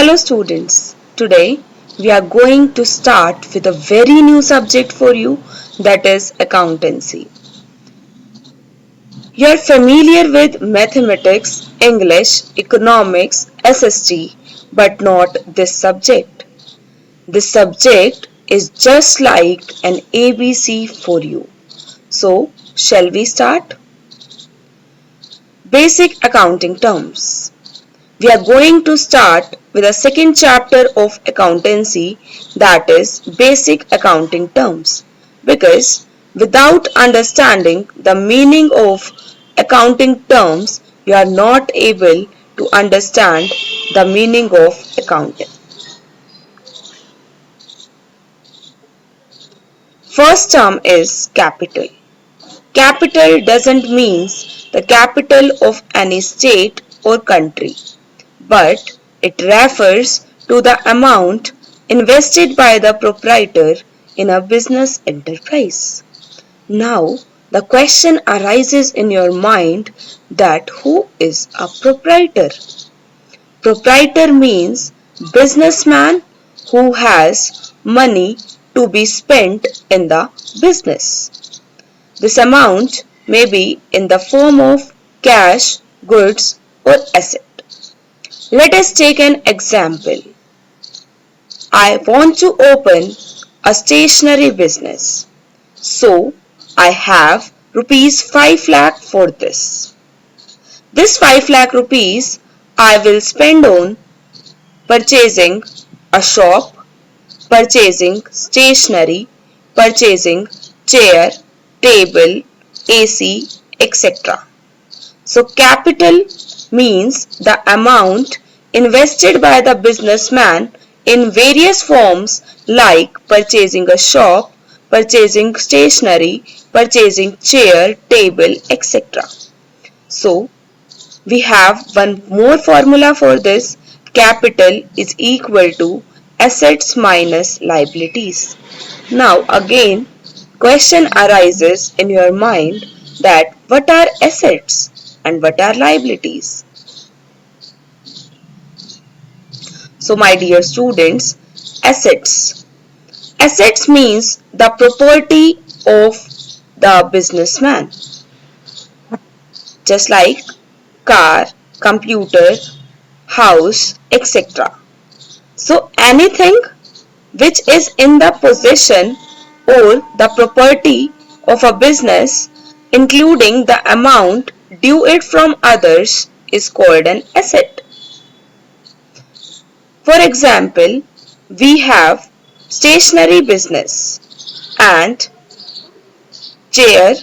Hello students, today we are going to start with a very new subject for you, that is accountancy. You are familiar with mathematics, English, economics, SST, but not this subject. This subject is just like an ABC for you. So, shall we start? Basic accounting terms. We are going to start with the second chapter of accountancy, that is basic accounting terms, because without understanding the meaning of accounting terms you are not able to understand the meaning of accounting. First term is capital. Capital doesn't mean the capital of any state or country, but it refers to the amount invested by the proprietor in a business enterprise. Now, the question arises in your mind that who is a proprietor? Proprietor means businessman who has money to be spent in the business. This amount may be in the form of cash, goods, or asset. Let us take an example. I want to open a stationery business. So, I have rupees 5 lakh for this. This 5 lakh rupees I will spend on purchasing a shop, purchasing stationery, purchasing chair, table, AC, etc. So capital means the amount invested by the businessman in various forms like purchasing a shop, purchasing stationery, purchasing chair, table, etc. So we have one more formula for this. Capital is equal to assets minus liabilities. Now again, question arises in your mind that what are assets and what are liabilities? So my dear students, assets. Assets means the property of the businessman, just like car, computer, house, etc. So anything which is in the possession or the property of a business, including the amount due it from others, is called an asset. For example, we have stationery business and chair,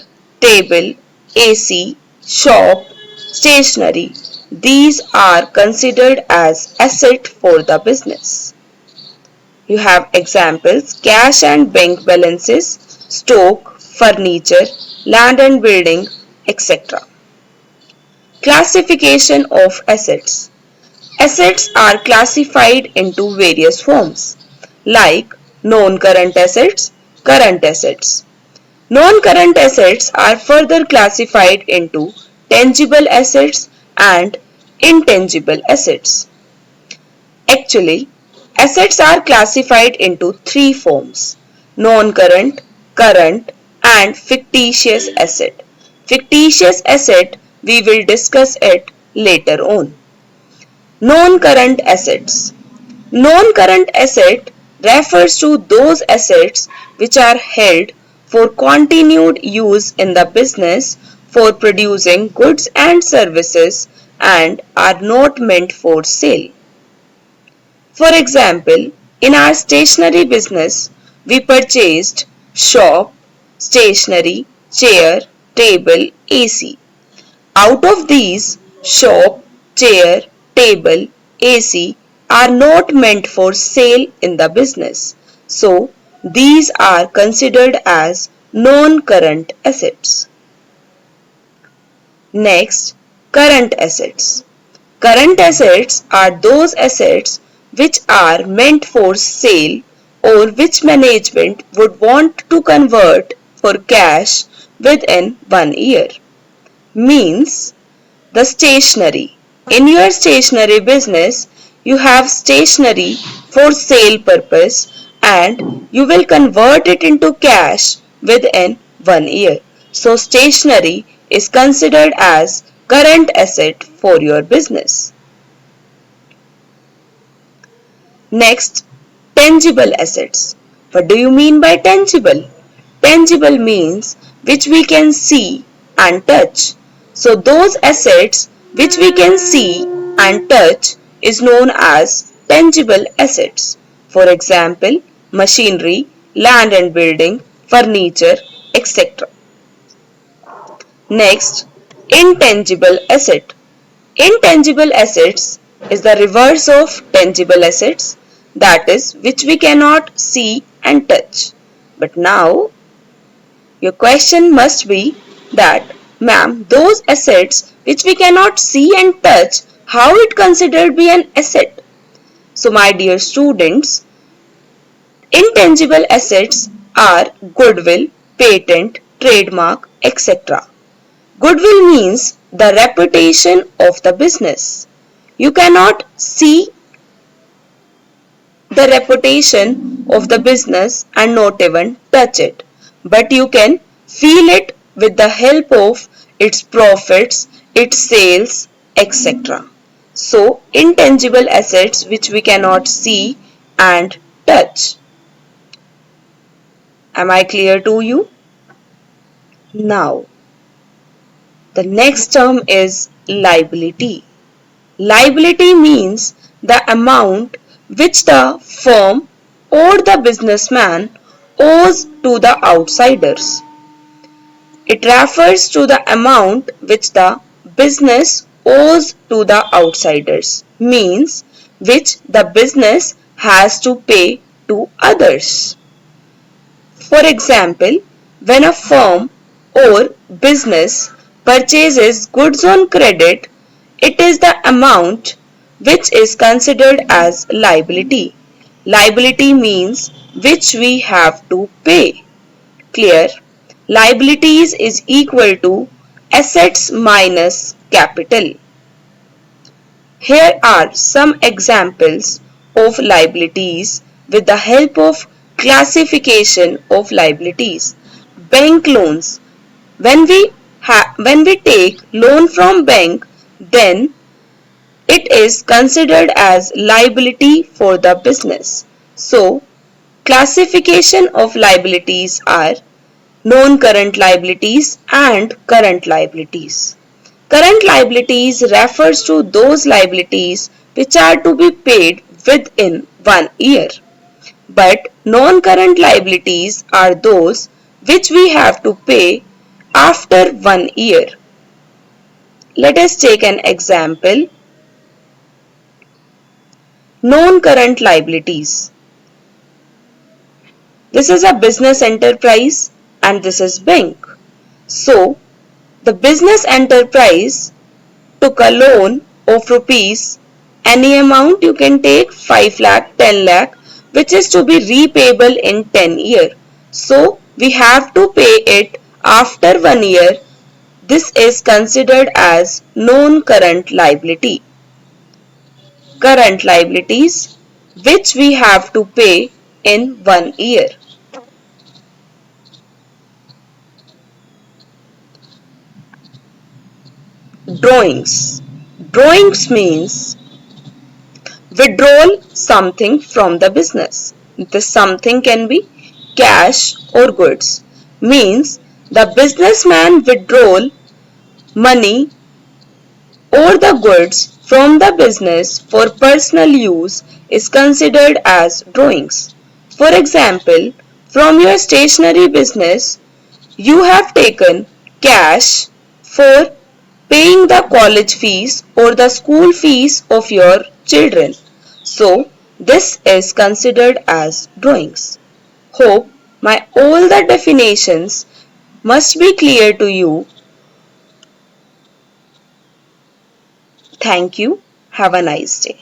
table, AC, shop, stationery. These are considered as asset for the business. You have examples: cash and bank balances, stock, furniture, land and building, etc. Classification of assets. Assets are classified into various forms like non-current assets, current assets. Non-current assets are further classified into tangible assets and intangible assets. Actually, assets are classified into three forms: non-current, current, and fictitious asset. Fictitious asset, we will discuss it later on. Non-current assets. Non-current asset refers to those assets which are held for continued use in the business for producing goods and services and are not meant for sale. For example, in our stationery business, we purchased shop, stationery, chair, table, AC. Out of these, shop, chair, table, AC are not meant for sale in the business. So, these are considered as non-current assets. Next, current assets. Current assets are those assets which are meant for sale or which management would want to convert for cash within 1 year. Means the stationery. In your stationery business, you have stationery for sale purpose and you will convert it into cash within 1 year. So stationery is considered as current asset for your business. Next, tangible assets. What do you mean by tangible? Tangible means which we can see and touch. So those assets which we can see and touch is known as tangible assets. For example, machinery, land and building, furniture, etc. Next, intangible asset. Intangible assets is the reverse of tangible assets, that is, which we cannot see and touch. But now, your question must be that, ma'am, those assets which we cannot see and touch, how it considered be an asset? So, my dear students, intangible assets are goodwill, patent, trademark, etc. Goodwill means the reputation of the business. You cannot see the reputation of the business and not even touch it, but you can feel it with the help of its profits, its sales, etc. So, intangible assets which we cannot see and touch. Am I clear to you? Now, the next term is liability. Liability means the amount which the firm or the businessman owes to the outsiders. It refers to the amount which the business owes to the outsiders, means which the business has to pay to others. For example, when a firm or business purchases goods on credit, it is the amount which is considered as liability. Liability means which we have to pay. Clear? Liabilities is equal to assets minus capital. Here are some examples of liabilities with the help of classification of liabilities. Bank loans. When we take loan from bank, then it is considered as liability for the business. So, classification of liabilities are non-current liabilities and current liabilities. Current liabilities refers to those liabilities which are to be paid within 1 year. But non-current liabilities are those which we have to pay after 1 year. Let us take an example. Non-current liabilities. This is a business enterprise and this is bank. So, the business enterprise took a loan of rupees, any amount you can take, 5 lakh, 10 lakh, which is to be repayable in 10 years. So, we have to pay it after 1 year. This is considered as non-current liability. Current liabilities which we have to pay in 1 year. Drawings. Drawings means withdrawal something from the business. This something can be cash or goods. Means the businessman withdrawal money or the goods from the business for personal use is considered as drawings. For example, from your stationery business, you have taken cash for paying the college fees or the school fees of your children. So, this is considered as drawings. Hope my all the definitions must be clear to you. Thank you. Have a nice day.